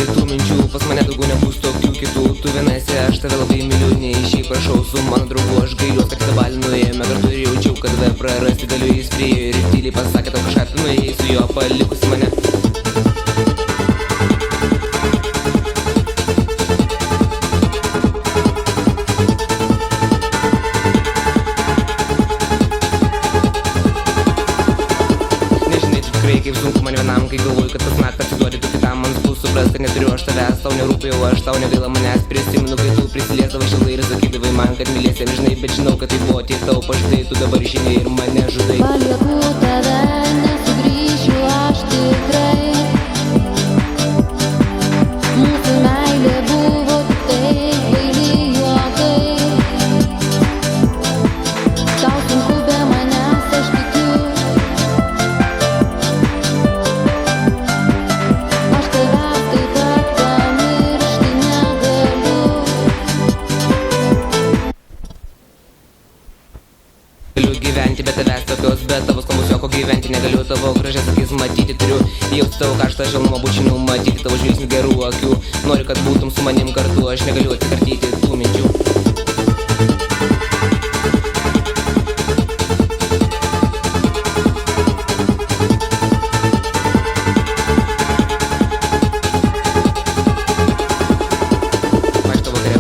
Tų minčių, pas mane daugiau nebus tokių kitų. Tu viena esi, aš tave labai myliu, neišeik prašau su mano draugu. Aš gailiuos, kad tą balį nuėjome kartu ir jaučiau, kad tave prarasti galiu. Jis priėjo ir tyliai pasakė tau kažką, tu nuėjai su juo palikusi mane. Kaip sunku man vienam, kai galvoju, kad tas naktą atsiduodi tu kitam. Man bus suprast, kad neturiu aš tavęs, tau nerūpėjau, aš tau negaila manęs. Prisimenu, kai tu prisiliesdavai šiltai ir sakydavai man, kad mylėsi amžinai. Bet žinau, kad tai buvo tiek tavo pažadai, tu dabar išeini ir mane žudai. Palieku tave, nesugrįšiu aš tikrai. Mūsų meilė buvo tik tai kvaili juokai. Tau sunku be manęs, aš tikiu. Galiu gyventi be tavęs tokios, be tavo skambus joko gyventi negaliu. Tavo gražias akis matyti turiu, jausti tavo karštą šilumą bučinių, matyti tavo žvilgsnių gerų akių. Noriu, kad būtum su manim kartu, aš negaliu atsikratyti tų minčių.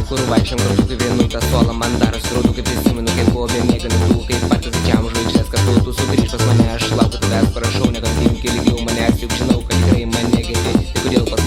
Kur vaikščiam kartu kaip vienutą suolą, man darosi raudu, kaip prisimenu, kaip buvo bemiegių naktų, kaip patys skaičiavom žvaigždės kartu. Tu sugrįžk pas mane, aš laukiu tavęs, prašau, nekankinki ilgiau manęs, juk žinau, kad tikrai mane girdi. Tai kodėl pas